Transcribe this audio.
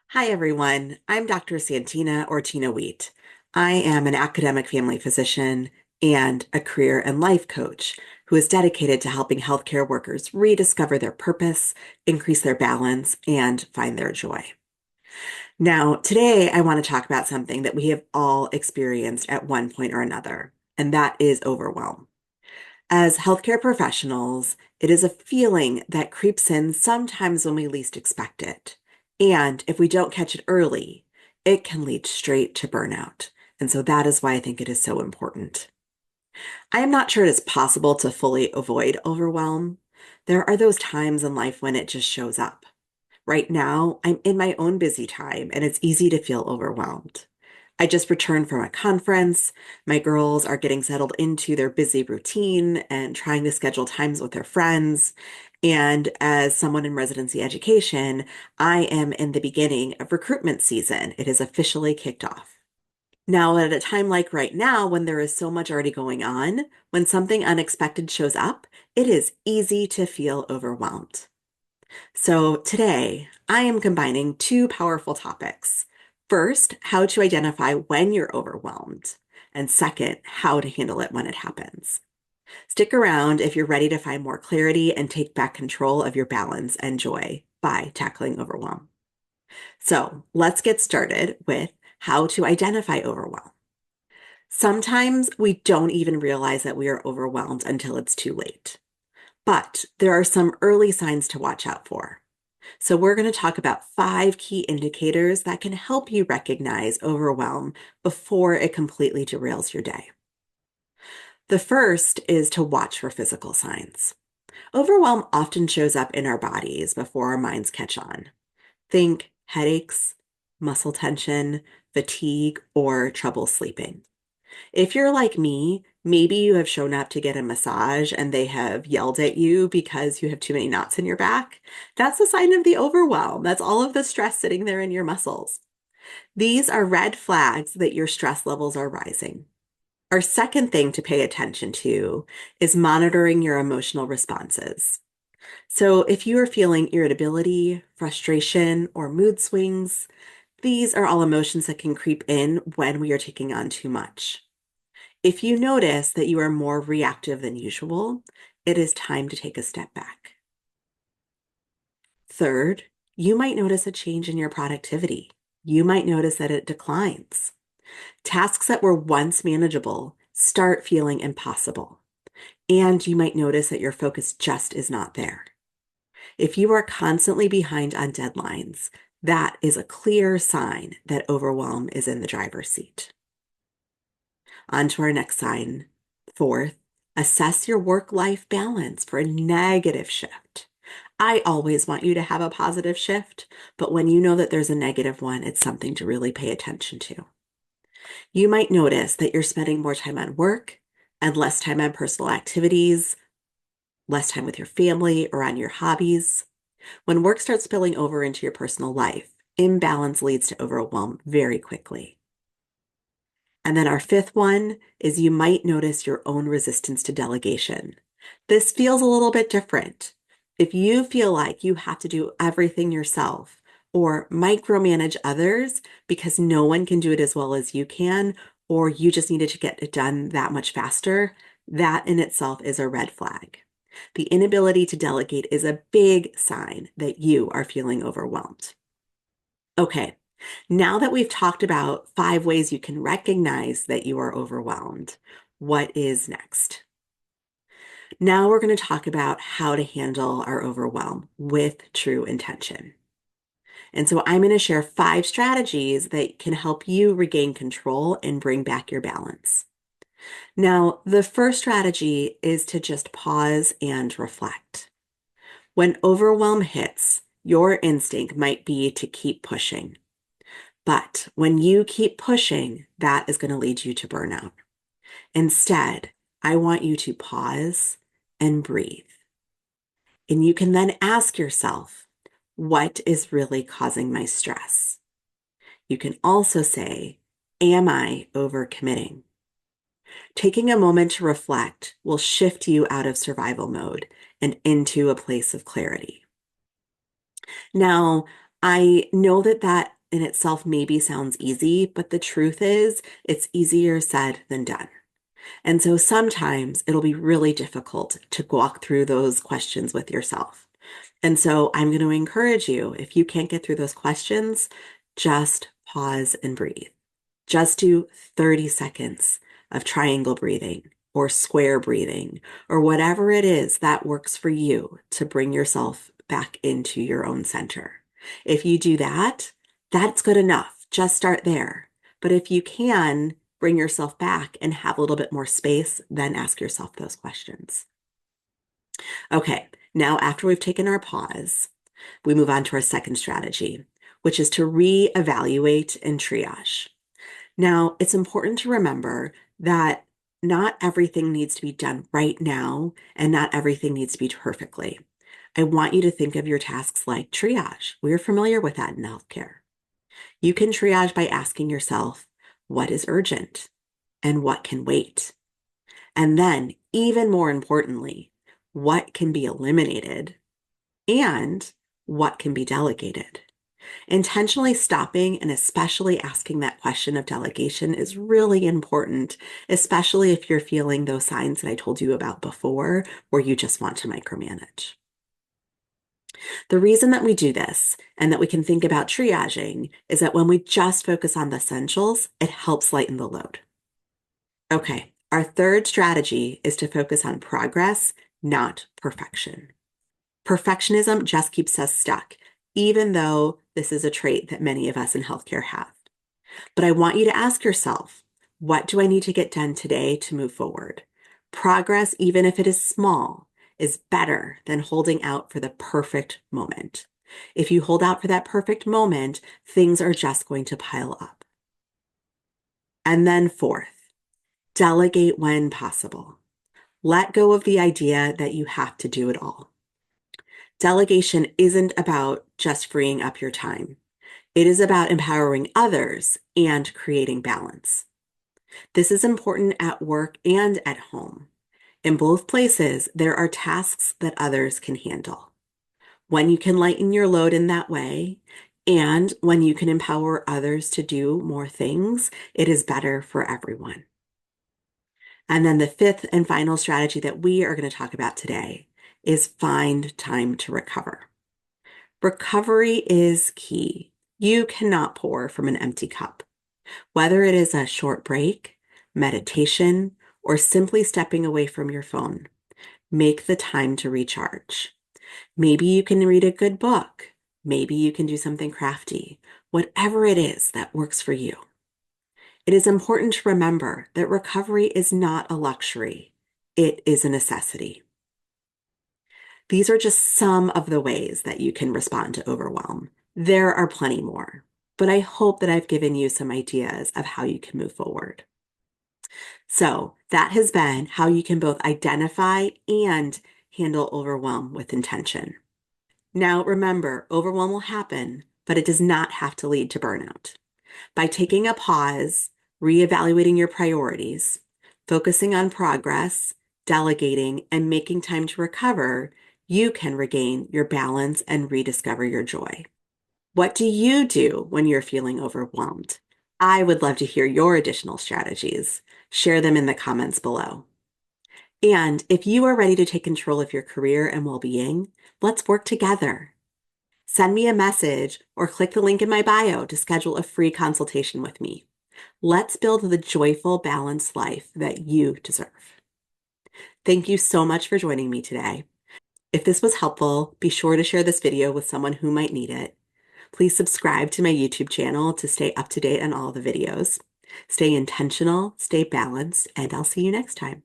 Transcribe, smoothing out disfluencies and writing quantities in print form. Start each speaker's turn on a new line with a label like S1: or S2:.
S1: Hi, everyone. I'm Dr. Santina or Tina Wheat. I am an academic family physician and a career and life coach who is dedicated to helping healthcare workers rediscover their purpose, increase their balance, and find their joy. Now, today I want to talk about something that we have all experienced at one point or another, and that is overwhelm. As healthcare professionals, it is a feeling that creeps in sometimes when we least expect it. And if we don't catch it early, it can lead straight to burnout. And so that is why I think it is so important. I am not sure it is possible to fully avoid overwhelm. There are those times in life when it just shows up. Right now, I'm in my own busy time and it's easy to feel overwhelmed. I just returned from a conference. My girls are getting settled into their busy routine and trying to schedule times with their friends. And as someone in residency education, I am in the beginning of recruitment season. It has officially kicked off. Now, at a time like right now, when there is so much already going on, when something unexpected shows up, it is easy to feel overwhelmed. So today, I am combining two powerful topics. First, how to identify when you're overwhelmed, and second, how to handle it when it happens. Stick around if you're ready to find more clarity and take back control of your balance and joy by tackling overwhelm. So let's get started with how to identify overwhelm. Sometimes we don't even realize that we are overwhelmed until it's too late. But there are some early signs to watch out for. So we're going to talk about 5 key indicators that can help you recognize overwhelm before it completely derails your day. The first is to watch for physical signs. Overwhelm often shows up in our bodies before our minds catch on. Think headaches, muscle tension, fatigue, or trouble sleeping. If you're like me, maybe you have shown up to get a massage and they have yelled at you because you have too many knots in your back. That's a sign of the overwhelm. That's all of the stress sitting there in your muscles. These are red flags that your stress levels are rising. Our second thing to pay attention to is monitoring your emotional responses. So if you are feeling irritability, frustration, or mood swings, these are all emotions that can creep in when we are taking on too much. If you notice that you are more reactive than usual, it is time to take a step back. Third, you might notice a change in your productivity. You might notice that it declines. Tasks that were once manageable start feeling impossible. And you might notice that your focus just is not there. If you are constantly behind on deadlines, that is a clear sign that overwhelm is in the driver's seat. On to our next sign. Fourth, assess your work-life balance for a negative shift. I always want you to have a positive shift, but when you know that there's a negative one, it's something to really pay attention to. You might notice that you're spending more time on work and less time on personal activities, less time with your family or on your hobbies. When work starts spilling over into your personal life, imbalance leads to overwhelm very quickly. And then our fifth one is you might notice your own resistance to delegation. This feels a little bit different. If you feel like you have to do everything yourself or micromanage others because no one can do it as well as you can, or you just needed to get it done that much faster, that in itself is a red flag. The inability to delegate is a big sign that you are feeling overwhelmed. Okay, now that we've talked about 5 ways you can recognize that you are overwhelmed, what is next? Now we're going to talk about how to handle our overwhelm with true intention. And so I'm going to share 5 strategies that can help you regain control and bring back your balance. Now, the first strategy is to just pause and reflect. When overwhelm hits, your instinct might be to keep pushing. But when you keep pushing, that is going to lead you to burnout. Instead, I want you to pause and breathe. And you can then ask yourself, what is really causing my stress? You can also say, am I overcommitting? Taking a moment to reflect will shift you out of survival mode and into a place of clarity. Now, I know that that in itself maybe sounds easy, but the truth is it's easier said than done. And so sometimes it'll be really difficult to walk through those questions with yourself. And so I'm going to encourage you, if you can't get through those questions, just pause and breathe. Just do 30 seconds of triangle breathing or square breathing or whatever it is that works for you to bring yourself back into your own center. If you do that, that's good enough. Just start there. But if you can bring yourself back and have a little bit more space, then ask yourself those questions. Okay, now after we've taken our pause, we move on to our second strategy, which is to reevaluate and triage. Now, it's important to remember that not everything needs to be done right now, and not everything needs to be perfectly. I want you to think of your tasks like triage. We're familiar with that in healthcare. You can triage by asking yourself, what is urgent and what can wait? And then, even more importantly, what can be eliminated and what can be delegated? Intentionally stopping and especially asking that question of delegation is really important, especially if you're feeling those signs that I told you about before, where you just want to micromanage. The reason that we do this and that we can think about triaging is that when we just focus on the essentials, it helps lighten the load. Okay, our third strategy is to focus on progress, not perfection. Perfectionism just keeps us stuck, even though this is a trait that many of us in healthcare have. But I want you to ask yourself, what do I need to get done today to move forward? Progress, even if it is small, is better than holding out for the perfect moment. If you hold out for that perfect moment, things are just going to pile up. And then fourth, delegate when possible. Let go of the idea that you have to do it all. Delegation isn't about just freeing up your time. It is about empowering others and creating balance. This is important at work and at home. In both places, there are tasks that others can handle. When you can lighten your load in that way, and when you can empower others to do more things, it is better for everyone. And then the fifth and final strategy that we are going to talk about today is find time to recover. Recovery is key. You cannot pour from an empty cup. Whether it is a short break, meditation, or simply stepping away from your phone, make the time to recharge. Maybe you can read a good book. Maybe you can do something crafty. Whatever it is that works for you. It is important to remember that recovery is not a luxury. It is a necessity. These are just some of the ways that you can respond to overwhelm. There are plenty more, but I hope that I've given you some ideas of how you can move forward. So that has been how you can both identify and handle overwhelm with intention. Now remember, overwhelm will happen, but it does not have to lead to burnout. By taking a pause, reevaluating your priorities, focusing on progress, delegating, and making time to recover, you can regain your balance and rediscover your joy. What do you do when you're feeling overwhelmed? I would love to hear your additional strategies. Share them in the comments below. And if you are ready to take control of your career and well-being, let's work together. Send me a message or click the link in my bio to schedule a free consultation with me. Let's build the joyful, balanced life that you deserve. Thank you so much for joining me today. If this was helpful, be sure to share this video with someone who might need it. Please subscribe to my YouTube channel to stay up to date on all the videos. Stay intentional, stay balanced, and I'll see you next time.